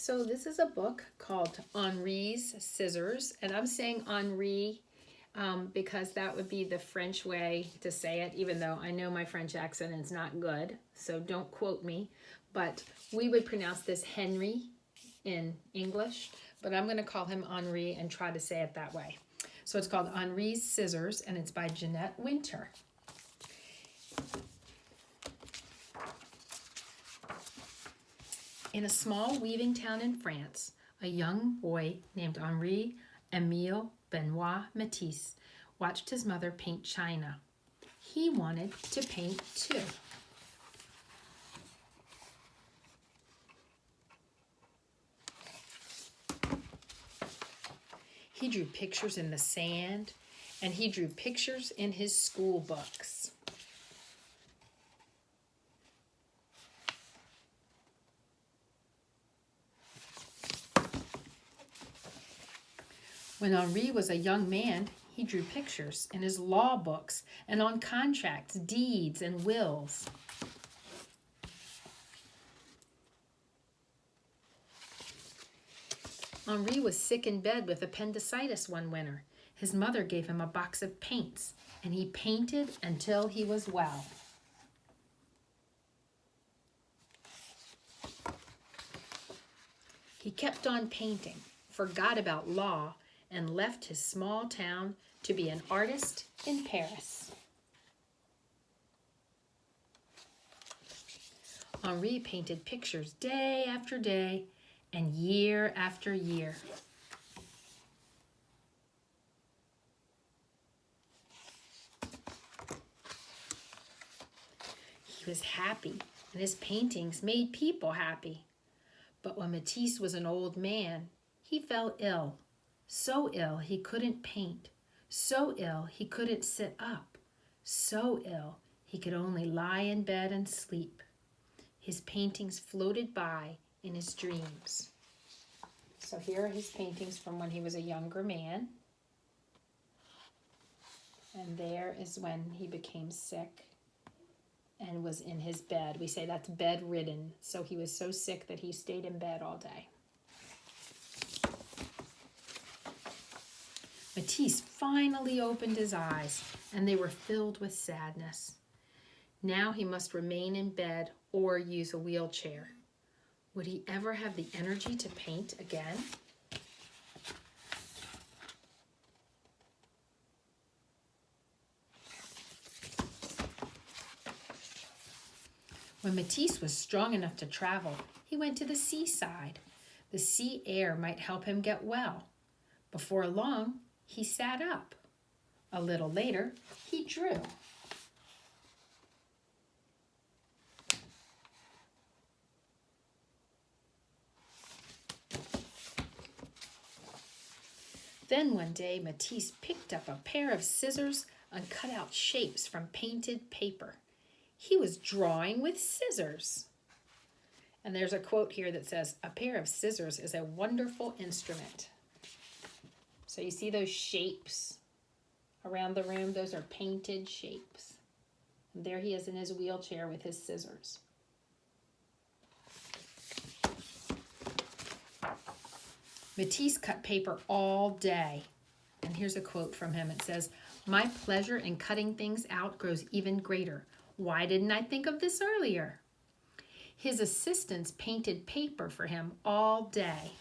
So this is a book called Henri's Scissors, and I'm saying Henri because that would be the French way to say it, even though I know my French accent is not good, so don't quote me. But we would pronounce this Henri in English, but I'm going to call him Henri and try to say it that way. So it's called Henri's Scissors, and it's by Jeanette Winter. In a small weaving town in France, a young boy named Henri Emile Benoit Matisse watched his mother paint china. He wanted to paint too. He drew pictures in the sand, and he drew pictures in his school books. When Henri was a young man, he drew pictures in his law books and on contracts, deeds, and wills. Henri was sick in bed with appendicitis one winter. His mother gave him a box of paints, and he painted until he was well. He kept on painting, forgot about law, and left his small town to be an artist in Paris. Henri painted pictures day after day and year after year. He was happy, and his paintings made people happy. But when Matisse was an old man, he fell ill. So ill he couldn't paint. So ill he couldn't sit up. So ill he could only lie in bed and sleep. His paintings floated by in his dreams. So here are his paintings from when he was a younger man. And there is when he became sick and was in his bed. We say that's bedridden. So he was so sick that he stayed in bed all day. Matisse finally opened his eyes, and they were filled with sadness. Now he must remain in bed or use a wheelchair. Would he ever have the energy to paint again? When Matisse was strong enough to travel, he went to the seaside. The sea air might help him get well. Before long, he sat up. A little later, he drew. Then one day, Matisse picked up a pair of scissors and cut out shapes from painted paper. He was drawing with scissors. And there's a quote here that says, "A pair of scissors is a wonderful instrument." So you see those shapes around the room? Those are painted shapes. And there he is in his wheelchair with his scissors. Matisse cut paper all day. And here's a quote from him. It says, "My pleasure in cutting things out grows even greater. Why didn't I think of this earlier?" His assistants painted paper for him all day.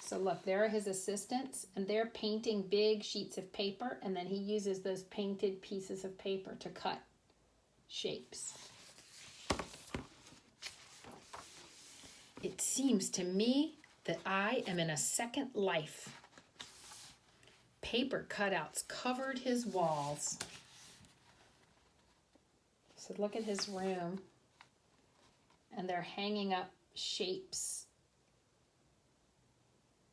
So look, there are his assistants, and they're painting big sheets of paper, and then he uses those painted pieces of paper to cut shapes. It seems to me that I am in a second life. Paper cutouts covered his walls. So look at his room, and they're hanging up shapes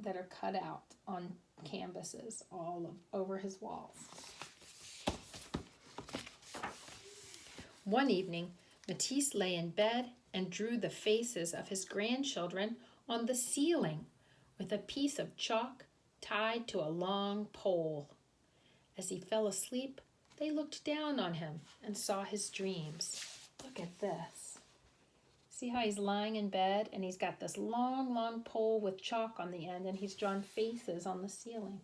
that are cut out on canvases all over his walls. One evening, Matisse lay in bed and drew the faces of his grandchildren on the ceiling with a piece of chalk tied to a long pole. As he fell asleep, they looked down on him and saw his dreams. Look at this. See how he's lying in bed and he's got this long, long pole with chalk on the end and he's drawn faces on the ceiling.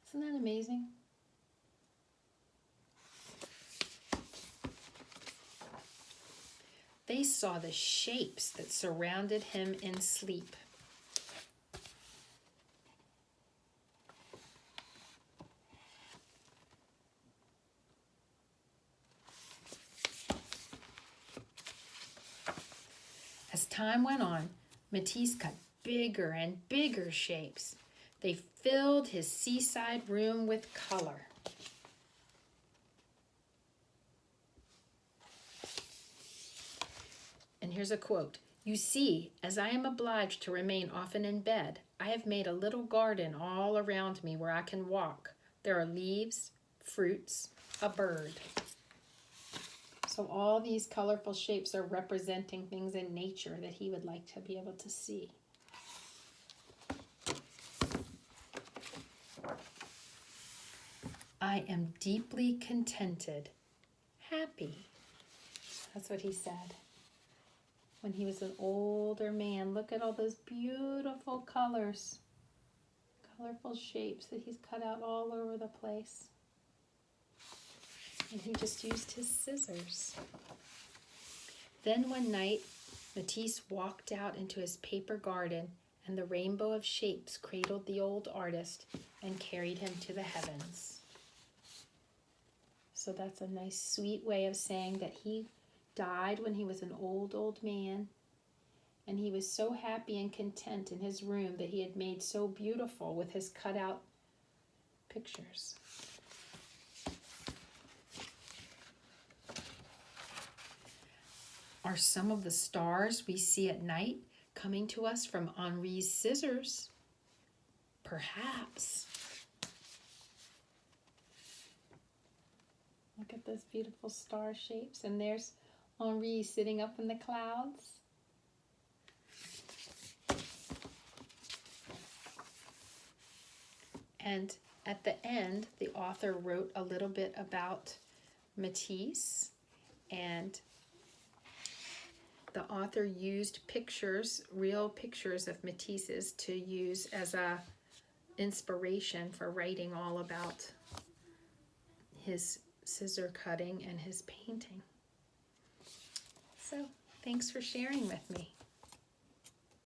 Isn't that amazing? They saw the shapes that surrounded him in sleep. As time went on, Matisse cut bigger and bigger shapes. They filled his seaside room with color. And here's a quote. "You see, as I am obliged to remain often in bed, I have made a little garden all around me where I can walk. There are leaves, fruits, a bird." So all these colorful shapes are representing things in nature that he would like to be able to see. "I am deeply contented, happy." That's what he said. When he was an older man, look at all those beautiful colors, colorful shapes that he's cut out all over the place. And he just used his scissors. Then one night, Matisse walked out into his paper garden, and the rainbow of shapes cradled the old artist and carried him to the heavens. So that's a nice, sweet way of saying that he died when he was an old man, and he was so happy and content in his room that he had made so beautiful with his cut-out pictures. Are some of the stars we see at night coming to us from Henri's scissors? Perhaps. Look at those beautiful star shapes, and there's Henri sitting up in the clouds. And at the end, the author wrote a little bit about Matisse, and the author used pictures, real pictures of Matisse's, to use as a inspiration for writing all about his scissor cutting and his painting. So, thanks for sharing with me.